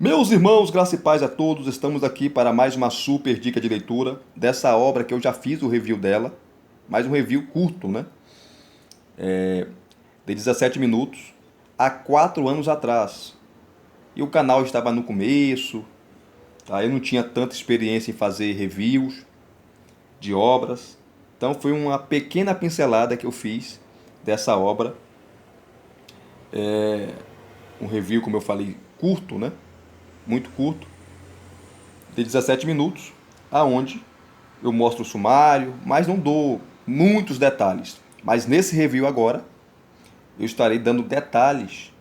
Meus irmãos, graça e paz a todos, estamos aqui para mais uma super dica de leitura dessa obra que eu já fiz o review dela, mais um review curto, né? De 17 minutos, há 4 anos atrás. E o canal estava no começo, tá? Eu não tinha tanta experiência em fazer reviews de obras, então foi uma pequena pincelada que eu fiz dessa obra, um review, como eu falei, curto, né? Muito curto, de 17 minutos, aonde eu mostro o sumário, mas não dou muitos detalhes. Mas nesse review agora, eu estarei dando detalhes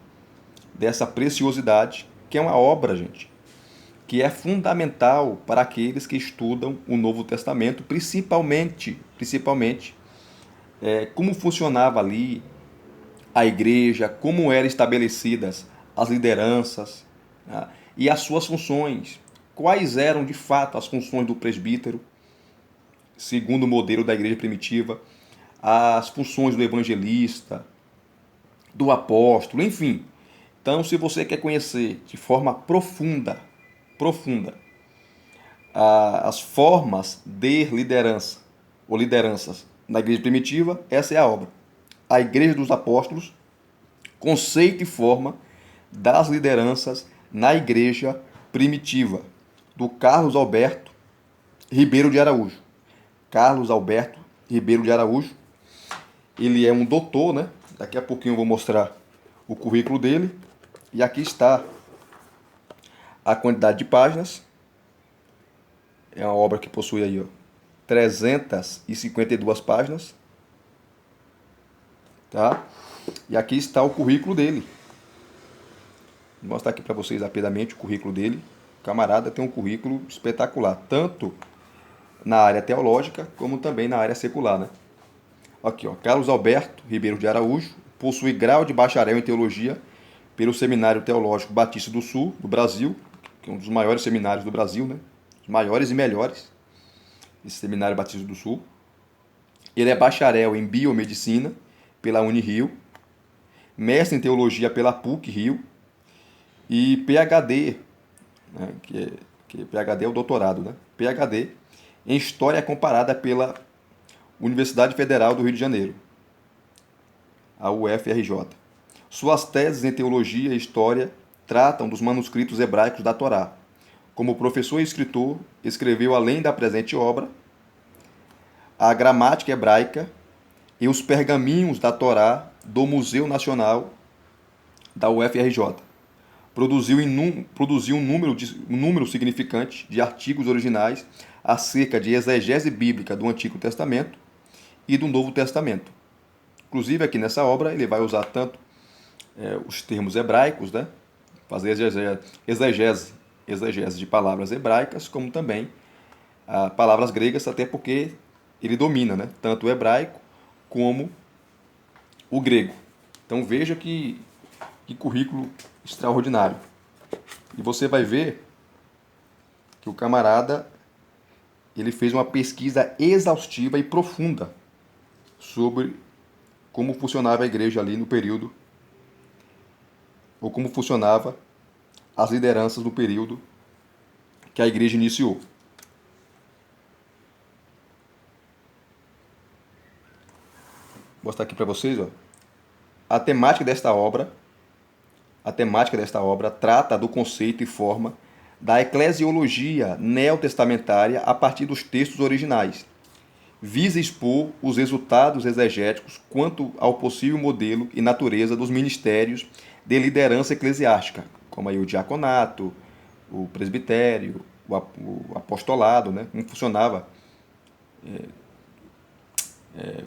dessa preciosidade, que é uma obra, gente, que é fundamental para aqueles que estudam o Novo Testamento, principalmente como funcionava ali a igreja, como eram estabelecidas as lideranças, né, e as suas funções, quais eram de fato as funções do presbítero, segundo o modelo da igreja primitiva, as funções do evangelista, do apóstolo, enfim. Então, se você quer conhecer de forma profunda, as formas de liderança ou lideranças na igreja primitiva, essa é a obra. A Igreja dos Apóstolos, conceito e forma das lideranças na igreja primitiva, do Carlos Alberto Ribeiro de Araújo. Carlos Alberto Ribeiro de Araújo. Ele é um doutor, né? Daqui a pouquinho eu vou mostrar o currículo dele. E aqui está a quantidade de páginas. É uma obra que possui aí, ó, 352 páginas, tá? E aqui está o currículo dele. Vou mostrar aqui para vocês rapidamente o currículo dele. O camarada tem um currículo espetacular, tanto na área teológica como também na área secular, né? Aqui, ó, Carlos Alberto Ribeiro de Araújo possui grau de bacharel em teologia pelo Seminário Teológico Batista do Sul, do Brasil, que é um dos maiores seminários do Brasil, né? Os maiores e melhores, esse Seminário Batista do Sul. Ele é bacharel em biomedicina pela Unirio, mestre em teologia pela PUC Rio e PhD, né? que PhD é o doutorado, né? PhD em História Comparada pela Universidade Federal do Rio de Janeiro, a UFRJ. Suas teses em teologia e história tratam dos manuscritos hebraicos da Torá. Como professor e escritor, escreveu, além da presente obra, a gramática hebraica e os pergaminhos da Torá do Museu Nacional da UFRJ. Produziu um número significante de artigos originais acerca de exegese bíblica do Antigo Testamento e do Novo Testamento. Inclusive, aqui nessa obra, ele vai usar tanto os termos hebraicos, né? Fazer exegese de palavras hebraicas, como também palavras gregas, até porque ele domina, né? Tanto o hebraico como o grego. Então veja que currículo extraordinário. E você vai ver que o camarada ele fez uma pesquisa exaustiva e profunda sobre como funcionava a igreja ali no período, ou como funcionava as lideranças no período que a igreja iniciou. Vou mostrar aqui para vocês, ó. A temática desta obra, a temática desta obra trata do conceito e forma da eclesiologia neotestamentária a partir dos textos originais. Visa expor os resultados exegéticos quanto ao possível modelo e natureza dos ministérios de liderança eclesiástica, como aí o diaconato, o presbitério, o apostolado, né? Como funcionava,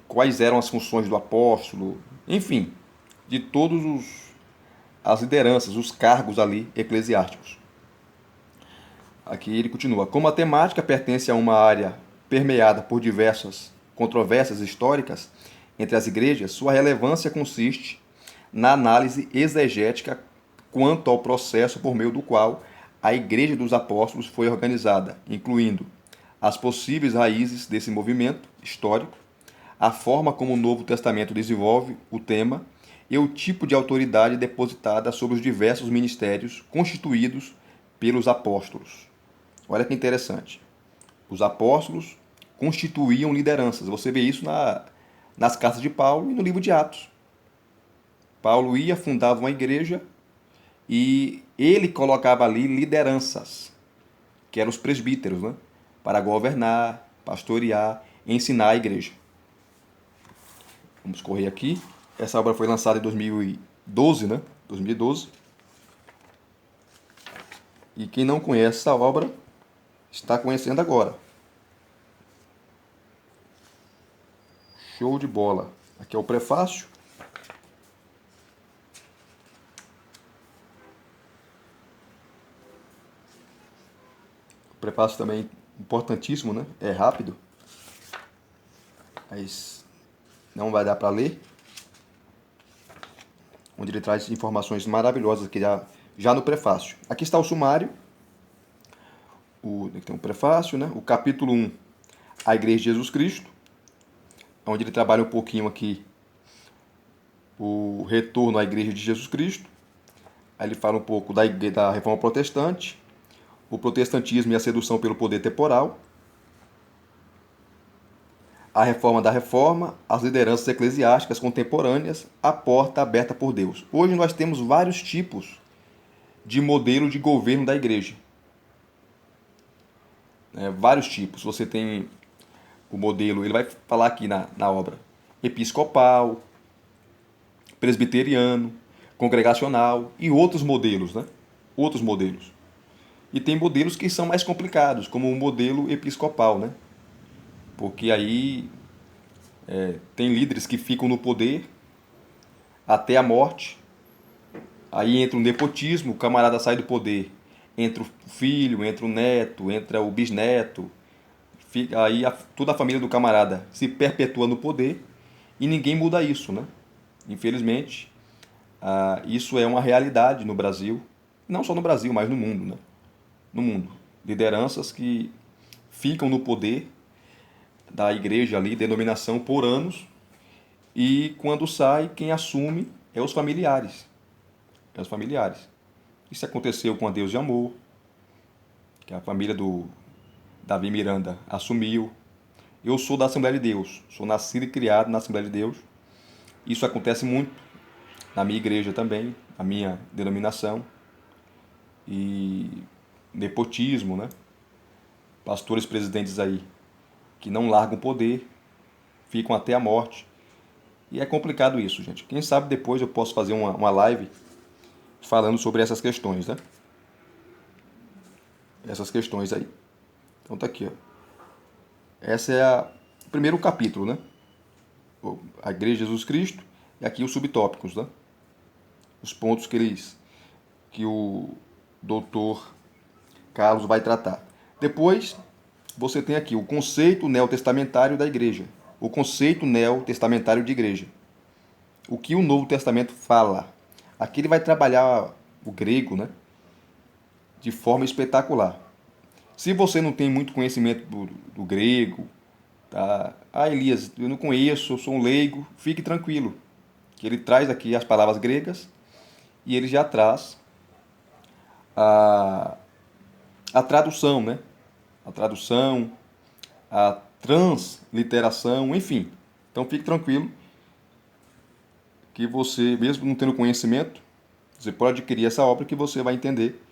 quais eram as funções do apóstolo, enfim, de todos as lideranças, os cargos ali eclesiásticos. Aqui ele continua. Como a temática pertence a uma área permeada por diversas controvérsias históricas entre as igrejas, sua relevância consiste na análise exegética quanto ao processo por meio do qual a Igreja dos Apóstolos foi organizada, incluindo as possíveis raízes desse movimento histórico, a forma como o Novo Testamento desenvolve o tema e o tipo de autoridade depositada sobre os diversos ministérios constituídos pelos apóstolos. Olha que interessante. Os apóstolos constituíam lideranças. Você vê isso nas cartas de Paulo e no livro de Atos. Paulo ia, fundava uma igreja e ele colocava ali lideranças, que eram os presbíteros, né? Para governar, pastorear, ensinar a igreja. Vamos correr aqui. Essa obra foi lançada em 2012, né? 2012. E quem não conhece essa obra está conhecendo agora. Show de bola. Aqui é o prefácio. O prefácio também é importantíssimo, né? É rápido. Mas não vai dar para ler. Onde ele traz informações maravilhosas aqui já no prefácio. Aqui está o sumário. Aqui tem um prefácio, né? O capítulo 1, a Igreja de Jesus Cristo, onde ele trabalha um pouquinho aqui o retorno à Igreja de Jesus Cristo. Aí ele fala um pouco da Reforma Protestante, o protestantismo e a sedução pelo poder temporal, a reforma da reforma, as lideranças eclesiásticas contemporâneas, a porta aberta por Deus. Hoje nós temos vários tipos de modelo de governo da igreja. Vários tipos. Você tem o modelo, ele vai falar aqui na obra, episcopal, presbiteriano, congregacional e outros modelos, né? Outros modelos. E tem modelos que são mais complicados, como o modelo episcopal, né? Porque aí tem líderes que ficam no poder até a morte. Aí entra o nepotismo, o camarada sai do poder. Entra o filho, entra o neto, entra o bisneto. Aí toda a família do camarada se perpetua no poder e ninguém muda isso, né? Infelizmente, isso é uma realidade no Brasil. Não só no Brasil, mas no mundo, né? No mundo. Lideranças que ficam no poder da igreja ali, denominação, por anos, e quando sai, quem assume é os familiares. É os familiares. Isso aconteceu com a Deus de Amor, que a família do Davi Miranda assumiu. Eu sou da Assembleia de Deus, sou nascido e criado na Assembleia de Deus. Isso acontece muito na minha igreja também, na minha denominação. E nepotismo, né? Pastores presidentes aí que não largam o poder, ficam até a morte. E é complicado isso, gente. Quem sabe depois eu posso fazer uma live falando sobre essas questões, né? Essas questões aí. Então tá aqui, ó. Esse é o primeiro capítulo, né? A Igreja de Jesus Cristo. E aqui os subtópicos, né? Os pontos que o doutor Carlos vai tratar. Depois, você tem aqui o conceito neotestamentário da igreja. O conceito neotestamentário de igreja. O que o Novo Testamento fala. Aqui ele vai trabalhar o grego, né? De forma espetacular. Se você não tem muito conhecimento do grego, tá? Elias, eu não conheço, eu sou um leigo, fique tranquilo. Que ele traz aqui as palavras gregas e ele já traz a tradução, né? A tradução, a transliteração, enfim. Então fique tranquilo que você, mesmo não tendo conhecimento, você pode adquirir essa obra que você vai entender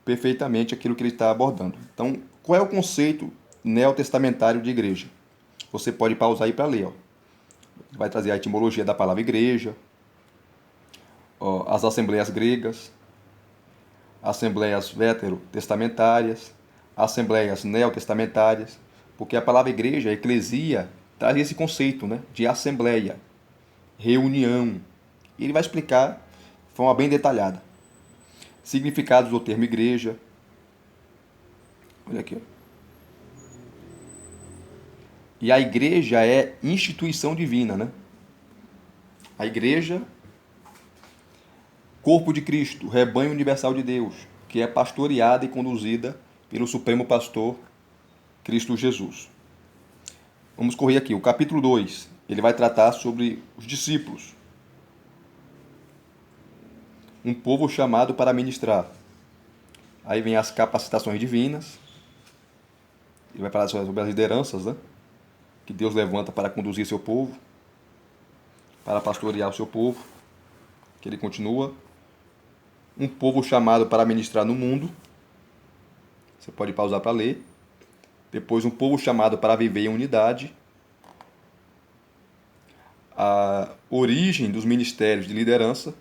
perfeitamente aquilo que ele está abordando. Então, qual é o conceito neotestamentário de igreja? Você pode pausar aí para ler. Ó. Vai trazer a etimologia da palavra igreja, ó, as assembleias gregas, assembleias veterotestamentárias, assembleias neotestamentárias, porque a palavra igreja, eclesia, traz esse conceito, né, de assembleia, reunião. E ele vai explicar de forma bem detalhada. Significados do termo igreja. Olha aqui. Ó. E a igreja é instituição divina, né? A igreja, corpo de Cristo, rebanho universal de Deus, que é pastoreada e conduzida pelo Supremo Pastor Cristo Jesus. Vamos correr aqui. O capítulo 2, ele vai tratar sobre os discípulos. Um povo chamado para ministrar. Aí vem as capacitações divinas. Ele vai falar sobre as lideranças, né? Que Deus levanta para conduzir seu povo, para pastorear o seu povo. Que ele continua. Um povo chamado para ministrar no mundo. Você pode pausar para ler. Depois, um povo chamado para viver em unidade. A origem dos ministérios de liderança.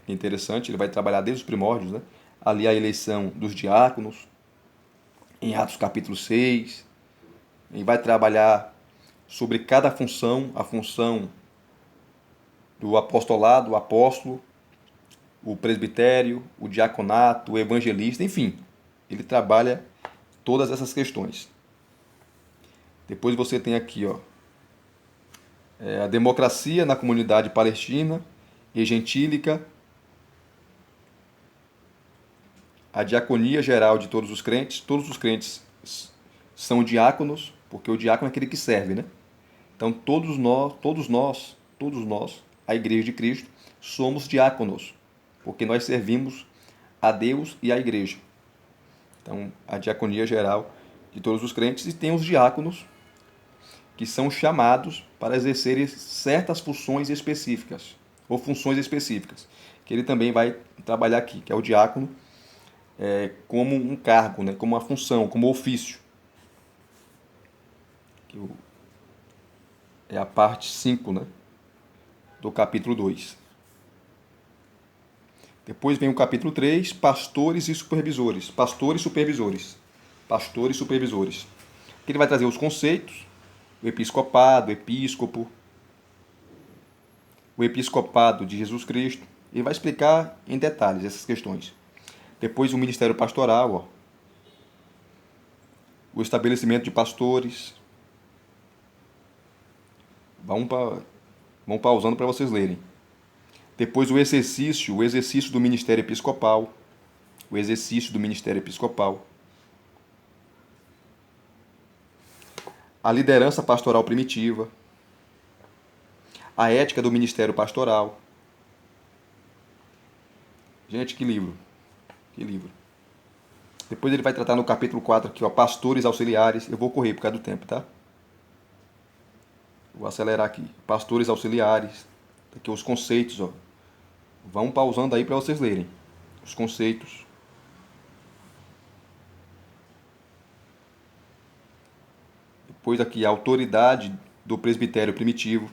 Que interessante, ele vai trabalhar desde os primórdios, né? Ali a eleição dos diáconos, em Atos capítulo 6. Ele vai trabalhar sobre cada função, a função do apostolado, o apóstolo, o presbitério, o diaconato, o evangelista, enfim. Ele trabalha todas essas questões. Depois você tem aqui, ó, a democracia na comunidade palestina e gentílica, a diaconia geral de todos os crentes. Todos os crentes são diáconos, porque o diácono é aquele que serve, né? Então todos nós, a Igreja de Cristo, somos diáconos, porque nós servimos a Deus e à Igreja. Então, a diaconia geral de todos os crentes, e tem os diáconos, que são chamados para exercerem certas funções específicas, ou funções específicas, que ele também vai trabalhar aqui, que é o diácono, como um cargo, né, como uma função, como ofício. É a parte 5, né, do capítulo 2. Depois vem o capítulo 3, pastores e supervisores. Pastores e supervisores. Pastores e supervisores. Aqui ele vai trazer os conceitos, o episcopado, o episcopo, o episcopado de Jesus Cristo. Ele vai explicar em detalhes essas questões. Depois o ministério pastoral, ó, o estabelecimento de pastores. Vamos pausando para vocês lerem. Depois o exercício do ministério episcopal. O exercício do ministério episcopal. A liderança pastoral primitiva. A ética do ministério pastoral. Gente, que livro. Que livro. Depois ele vai tratar no capítulo 4 aqui, ó, pastores auxiliares. Eu vou correr por causa do tempo, tá? Vou acelerar aqui. Pastores auxiliares. Aqui os conceitos, ó. Vão pausando aí para vocês lerem. Os conceitos. Depois aqui a autoridade do presbitério primitivo.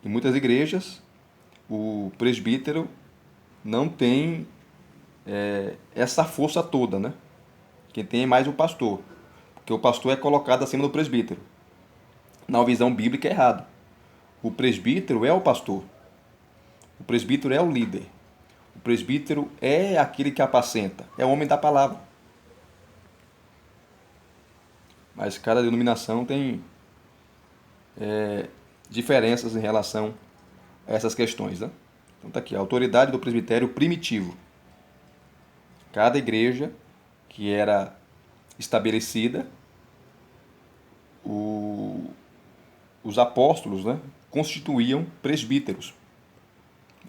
Em muitas igrejas, o presbítero não tem essa força toda, né? Quem tem é mais o pastor. Porque o pastor é colocado acima do presbítero. Na visão bíblica é errado. O presbítero é o pastor. O presbítero é o líder. O presbítero é aquele que apacenta. É o homem da palavra. Mas cada denominação tem diferenças em relação a essas questões, né? Então tá aqui, a autoridade do presbitério primitivo. Cada igreja que era estabelecida, os apóstolos, né, constituíam presbíteros.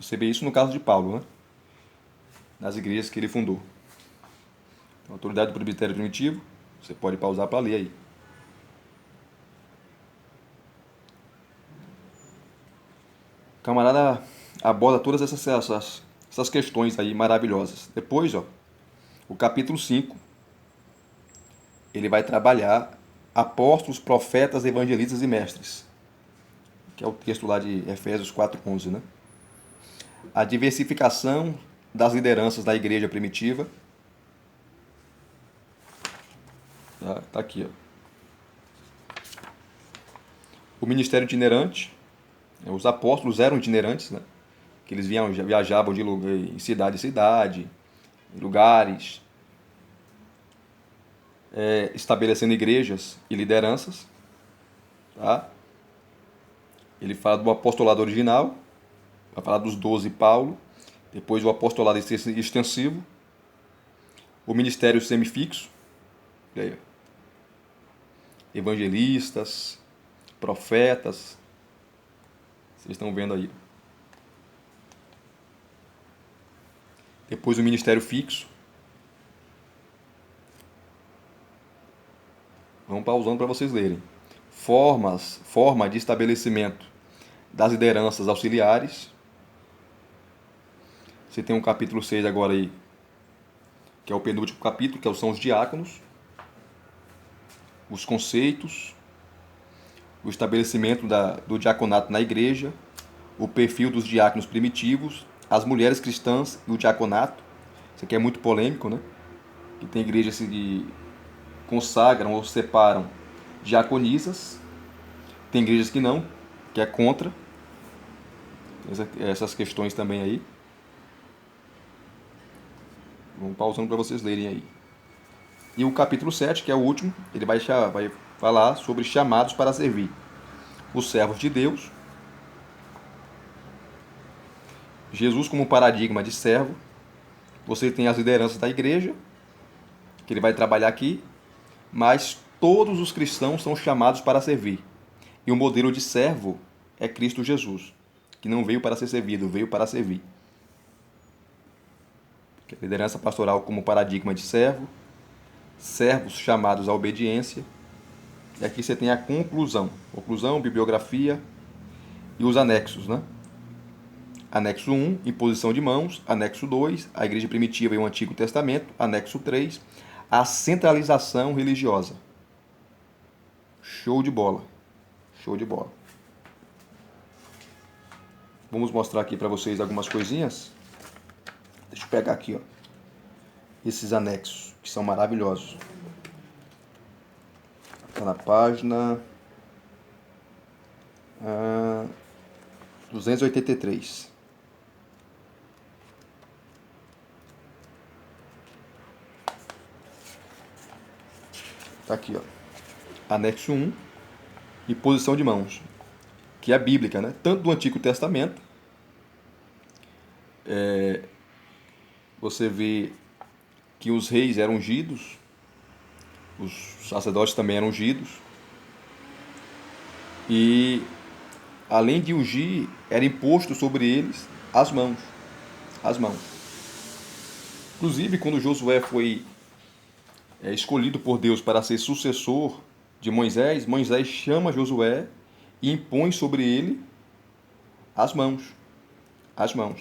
Você vê isso no caso de Paulo, né? Nas igrejas que ele fundou. Então, a autoridade do presbitério primitivo, você pode pausar para ler aí. O camarada aborda todas essas questões aí maravilhosas. Depois, ó, o capítulo 5, ele vai trabalhar apóstolos, profetas, evangelistas e mestres, que é o texto lá de Efésios 4:11, né? A diversificação das lideranças da igreja primitiva. Tá aqui, ó. O ministério itinerante. Os apóstolos eram itinerantes, né? Que eles viajavam de lugar, em cidade em cidade, em lugares, estabelecendo igrejas e lideranças. Tá? Ele fala do apostolado original, vai falar dos 12 Paulo, depois o apostolado extensivo, o ministério semifixo, evangelistas, profetas, vocês estão vendo aí. Depois o ministério fixo. Vamos pausando para vocês lerem. Forma de estabelecimento das lideranças auxiliares. Você tem um capítulo 6 agora aí, que é o penúltimo capítulo, que são os diáconos. Os conceitos, o estabelecimento do diaconato na igreja, o perfil dos diáconos primitivos, as mulheres cristãs e o diaconato. Isso aqui é muito polêmico, né? Que tem igrejas que consagram ou separam diaconisas, tem igrejas que não, que é contra. Essas questões também aí. Vamos pausando para vocês lerem aí. E o capítulo 7, que é o último, ele vai falar sobre chamados para servir. Os servos de Deus, Jesus como paradigma de servo, você tem as lideranças da igreja, que ele vai trabalhar aqui, mas todos os cristãos são chamados para servir. E o modelo de servo é Cristo Jesus, que não veio para ser servido, veio para servir. A liderança pastoral como paradigma de servo, servos chamados à obediência. E aqui você tem a conclusão, bibliografia e os anexos, né? Anexo 1, imposição de mãos. Anexo 2, a igreja primitiva e o Antigo Testamento. Anexo 3, a centralização religiosa. Show de bola. Show de bola. Vamos mostrar aqui para vocês algumas coisinhas. Deixa eu pegar aqui, ó, esses anexos, que são maravilhosos. Está na página 283. Está aqui, ó. Anexo 1, imposição de mãos, que é bíblica, né? Tanto do Antigo Testamento, você vê que os reis eram ungidos, os sacerdotes também eram ungidos, e além de ungir, era imposto sobre eles as mãos. As mãos. Inclusive, quando Josué foi escolhido por Deus para ser sucessor de Moisés, Moisés chama Josué e impõe sobre ele as mãos. As mãos.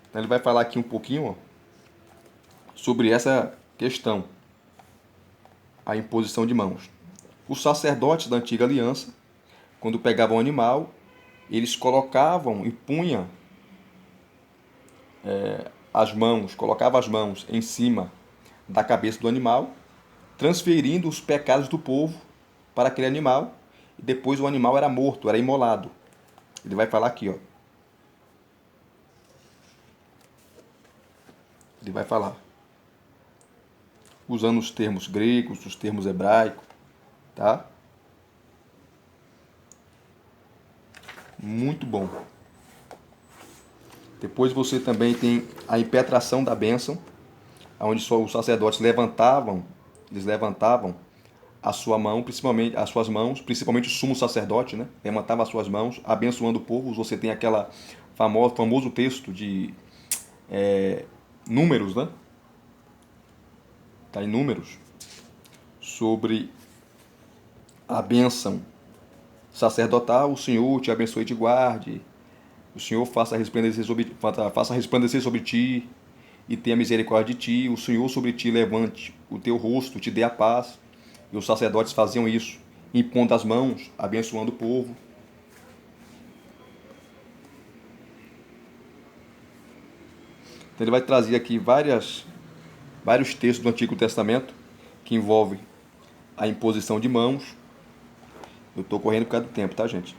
Então, ele vai falar aqui um pouquinho, ó, sobre essa questão, a imposição de mãos. Os sacerdotes da antiga aliança, quando pegavam um animal, eles colocavam e punham colocavam as mãos em cima da cabeça do animal, transferindo os pecados do povo para aquele animal, e depois o animal era morto, era imolado. Ele vai falar aqui, ó. Ele vai falar, usando os termos gregos, os termos hebraicos, tá? Muito bom. Depois você também tem a impetração da bênção, onde só os sacerdotes levantavam a sua mão, principalmente as suas mãos, principalmente o sumo sacerdote, né? Levantava as suas mãos, abençoando o povo. Você tem aquela famoso texto de Números, né? Está em Números, sobre a bênção sacerdotal. O Senhor te abençoe e te guarde. O Senhor faça resplandecer sobre ti e tenha misericórdia de ti. O Senhor sobre ti levante o teu rosto, te dê a paz. E os sacerdotes faziam isso, impondo as mãos, abençoando o povo. Então ele vai trazer aqui vários textos do Antigo Testamento que envolvem a imposição de mãos. Eu estou correndo por causa do tempo, tá, gente?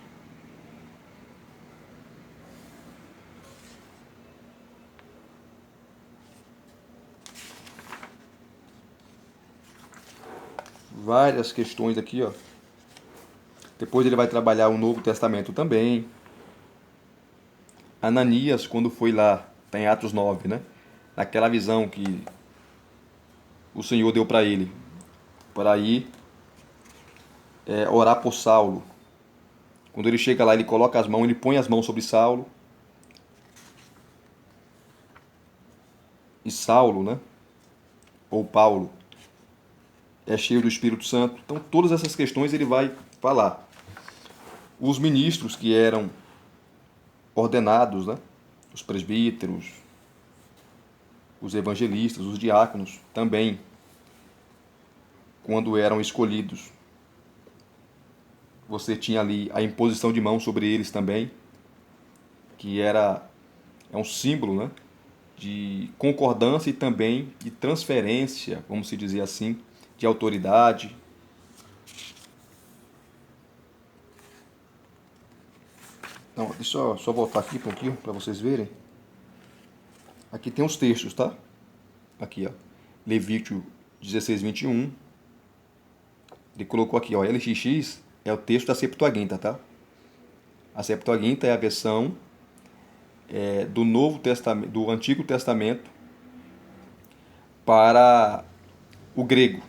Várias questões aqui, ó. Depois ele vai trabalhar o Novo Testamento também. Ananias, quando foi lá, está em Atos 9, né? Naquela visão que o Senhor deu para ele, para ir orar por Saulo. Quando ele chega lá, ele coloca as mãos, ele põe as mãos sobre Saulo. e Saulo, né? Ou Paulo, é cheio do Espírito Santo. Então, todas essas questões ele vai falar. Os ministros que eram ordenados, né? Os presbíteros, os evangelistas, os diáconos, também, quando eram escolhidos, você tinha ali a imposição de mãos sobre eles também, que é um símbolo, né? De concordância e também de transferência, vamos se dizer assim, de autoridade. Então, deixa eu só voltar aqui um pouquinho para vocês verem. Aqui tem os textos, tá? Aqui, ó. Levítico 16, 21. Ele colocou aqui, ó. LXX é o texto da Septuaginta, tá? A Septuaginta é a versão do Novo Testamento, do Antigo Testamento para o grego.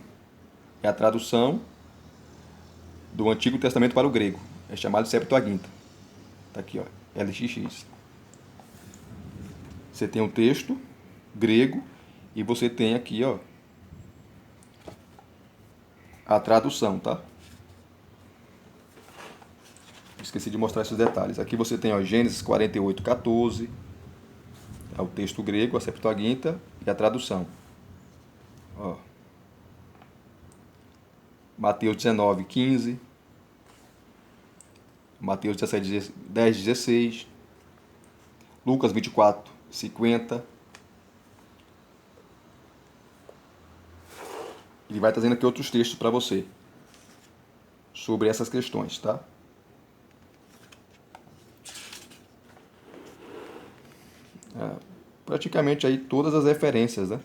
É a tradução do Antigo Testamento para o grego. É chamado de Septuaginta. Tá aqui, ó. LXX. Você tem um texto grego e você tem aqui, ó, a tradução, tá? Esqueci de mostrar esses detalhes. Aqui você tem, ó, Gênesis 48, 14. É o texto grego, a Septuaginta e a tradução. Ó. Mateus 19, 15. Mateus 17, 10, 16. Lucas 24, 50. Ele vai trazendo aqui outros textos para você sobre essas questões, tá? Praticamente aí todas as referências, né?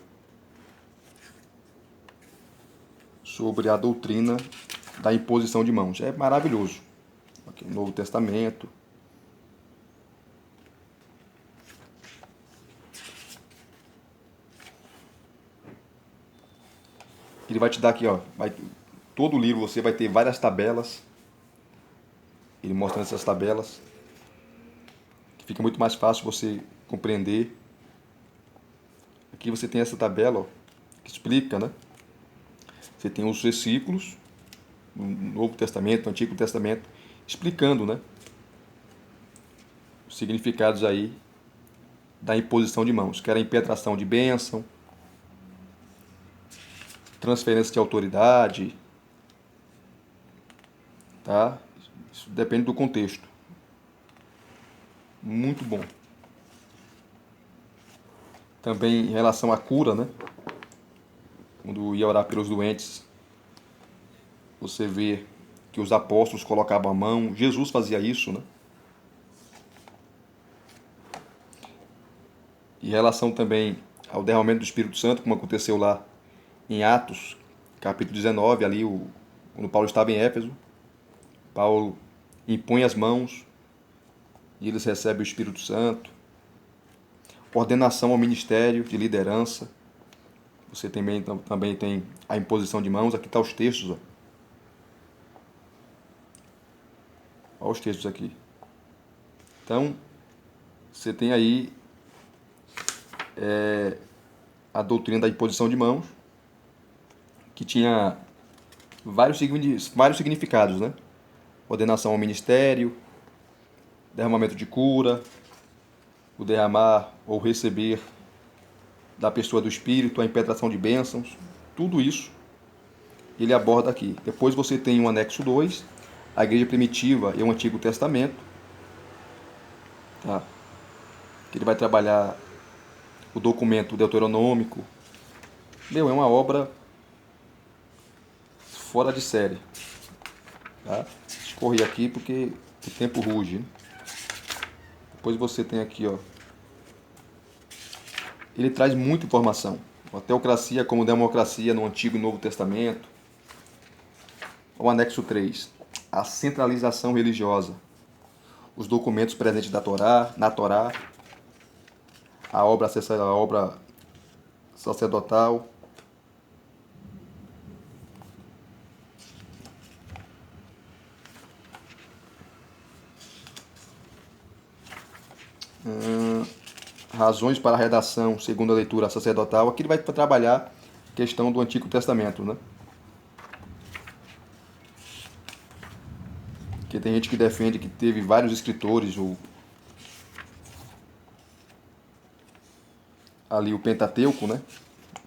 Sobre a doutrina da imposição de mãos. É maravilhoso. Aqui no Novo Testamento. Ele vai te dar aqui, ó, todo o livro você vai ter várias tabelas. Ele mostrando essas tabelas. Que fica muito mais fácil você compreender. Aqui você tem essa tabela, ó, que explica, né? Você tem os versículos no Novo Testamento, no Antigo Testamento, explicando, né? Os significados aí da imposição de mãos, que era a impetração de bênção, transferência de autoridade, tá? Isso depende do contexto. Muito bom. Também em relação à cura, né? Quando ia orar pelos doentes, você vê que os apóstolos colocavam a mão, Jesus fazia isso, né? Em relação também ao derramamento do Espírito Santo, como aconteceu lá em Atos, capítulo 19, ali, quando Paulo estava em Éfeso, Paulo impõe as mãos e eles recebem o Espírito Santo. Ordenação ao ministério de liderança. Você também tem a imposição de mãos. Aqui estão os textos. Ó. Olha os textos aqui. Então, você tem aí a doutrina da imposição de mãos, que tinha vários significados, né? Ordenação ao ministério, derramamento de cura, o derramar ou receber da pessoa do Espírito, a impetração de bênçãos, tudo isso ele aborda aqui. Depois você tem o anexo 2, a igreja primitiva e o Antigo Testamento, tá? Que ele vai trabalhar o documento deuteronômico. Meu, é uma obra fora de série. Tá? Escorri aqui porque o tempo ruge. Né? Depois você tem aqui, ó. Ele traz muita informação. A teocracia como democracia no Antigo e Novo Testamento. O anexo 3. A centralização religiosa. Os documentos presentes na Torá. A obra sacerdotal. razões para a redação, segundo a leitura sacerdotal. Aqui ele vai trabalhar a questão do Antigo Testamento, né? Porque tem gente que defende que teve vários escritores, ali o Pentateuco, né?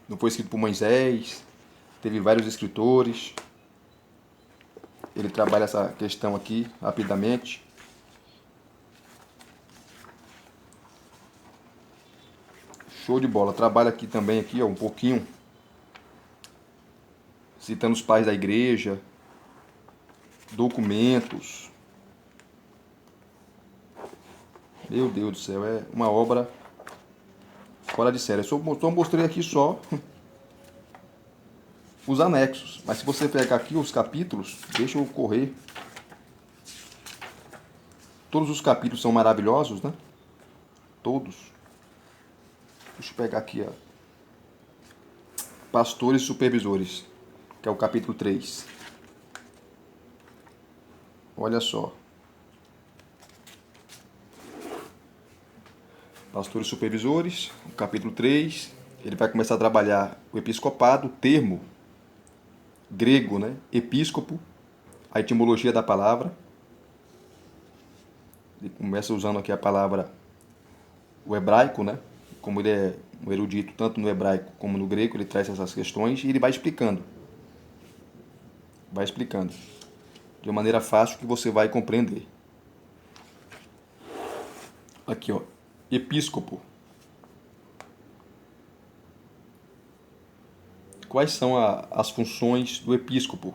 Não foi escrito por Moisés, teve vários escritores. Ele trabalha essa questão aqui rapidamente. Show de bola. Trabalha aqui também aqui, ó, um pouquinho citando os pais da igreja, documentos. Meu Deus do céu, é uma obra fora de série. Eu só mostrei aqui só os anexos, mas se você pegar aqui os capítulos, deixa eu correr. Todos os capítulos são maravilhosos, né? Todos. Deixa eu pegar aqui, ó. Pastores e Supervisores, que é o capítulo 3. Olha só. Pastores e Supervisores, o capítulo 3. Ele vai começar a trabalhar o episcopado, o termo grego, né? Episcopo, a etimologia da palavra. Ele começa usando aqui a palavra, o hebraico, né? Como ele é um erudito tanto no hebraico como no grego, ele traz essas questões e ele vai explicando. Vai explicando. De uma maneira fácil que você vai compreender. Aqui, ó. Episcopo. Quais são as funções do episcopo?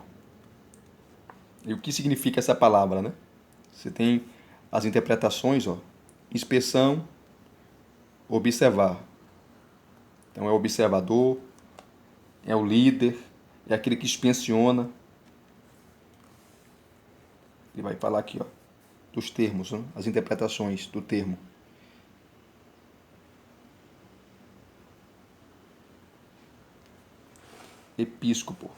E o que significa essa palavra, né? Você tem as interpretações, ó. Inspeção, observar. Então é o observador, é o líder, é aquele que inspeciona. Ele vai falar aqui, ó, dos termos, né? As interpretações do termo. Episcopo.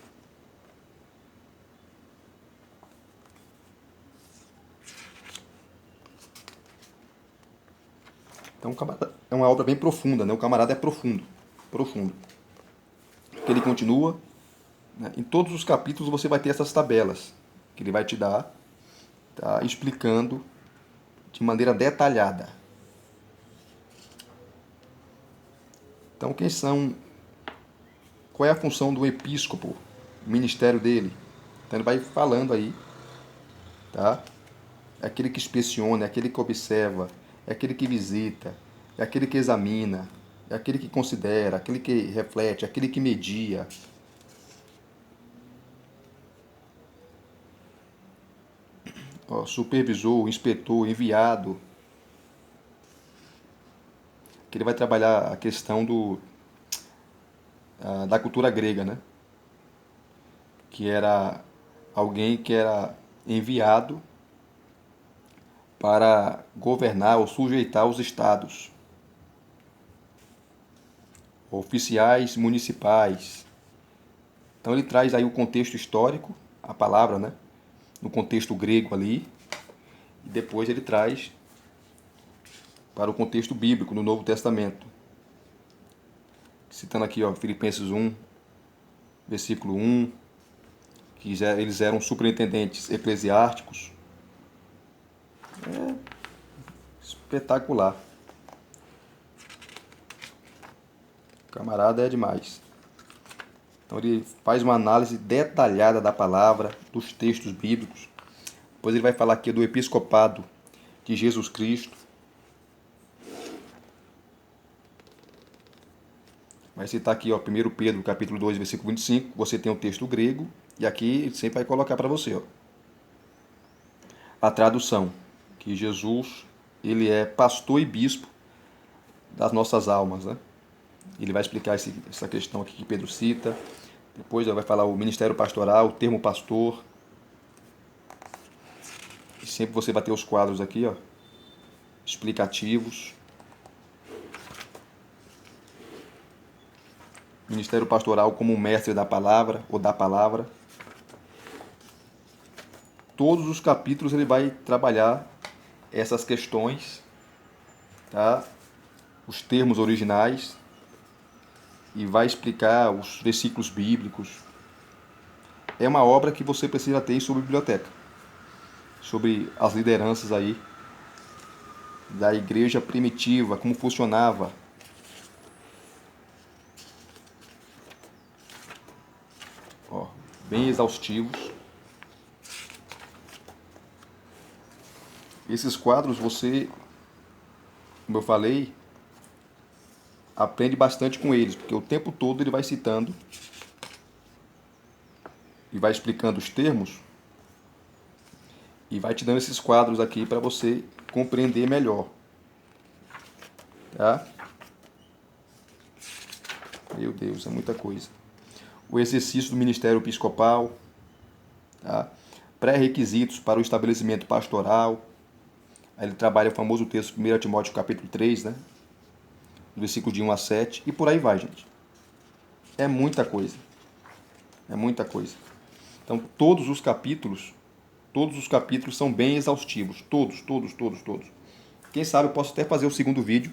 Então, é uma obra bem profunda, né? O camarada é profundo, profundo. Porque ele continua, né? Em todos os capítulos você vai ter essas tabelas que ele vai te dar, tá? Explicando de maneira detalhada. Então, qual é a função do episcopo, o ministério dele? Então, ele vai falando aí, tá? É aquele que inspeciona, é aquele que observa, é aquele que visita, é aquele que examina, é aquele que considera, aquele que reflete, é aquele que media. Ó, supervisor, inspetor, enviado. Que ele vai trabalhar a questão da cultura grega, né? Que era alguém que era enviado para governar ou sujeitar os estados. Oficiais municipais. Então ele traz aí o contexto histórico, a palavra, né? No contexto grego ali. E depois ele traz para o contexto bíblico, no Novo Testamento. Citando aqui, ó, Filipenses 1, versículo 1, que eles eram superintendentes eclesiásticos. É espetacular. O camarada é demais. Então ele faz uma análise detalhada da palavra, dos textos bíblicos. Depois ele vai falar aqui do episcopado de Jesus Cristo. Vai citar aqui, ó, 1 Pedro, capítulo 2, versículo 25. Você tem o texto grego e aqui ele sempre vai colocar para você, ó, a tradução, que Jesus, ele é pastor e bispo das nossas almas, né? Ele vai explicar essa questão aqui que Pedro cita. Depois ele vai falar o ministério pastoral, o termo pastor. E sempre você vai ter os quadros aqui, ó, explicativos. Ministério pastoral como um mestre da palavra ou da palavra. Todos os capítulos ele vai trabalhar essas questões, tá? os termos originais e vai explicar os versículos bíblicos. É uma obra que você precisa ter sobre biblioteca, sobre as lideranças aí da igreja primitiva, como funcionava. Ó, bem exaustivos. Esses quadros você, como eu falei, aprende bastante com eles, porque o tempo todo ele vai citando e vai explicando os termos e vai te dando esses quadros aqui para você compreender melhor. Tá? Meu Deus, é muita coisa. O exercício do ministério episcopal, tá? Pré-requisitos para o estabelecimento pastoral. Aí ele trabalha o famoso texto 1 Timóteo capítulo 3, né? Do versículo de 1 a 7, e por aí vai, gente. É muita coisa. É muita coisa. Então, todos os capítulos são bem exaustivos. Todos. Quem sabe eu posso até fazer o segundo vídeo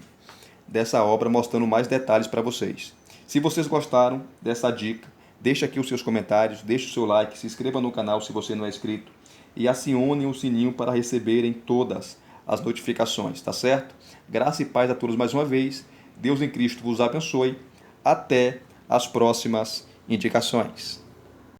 dessa obra mostrando mais detalhes para vocês. Se vocês gostaram dessa dica, deixe aqui os seus comentários, deixe o seu like, se inscreva no canal se você não é inscrito e acione o sininho para receberem todas as notificações, tá certo? Graça e paz a todos mais uma vez. Deus em Cristo vos abençoe. Até as próximas indicações.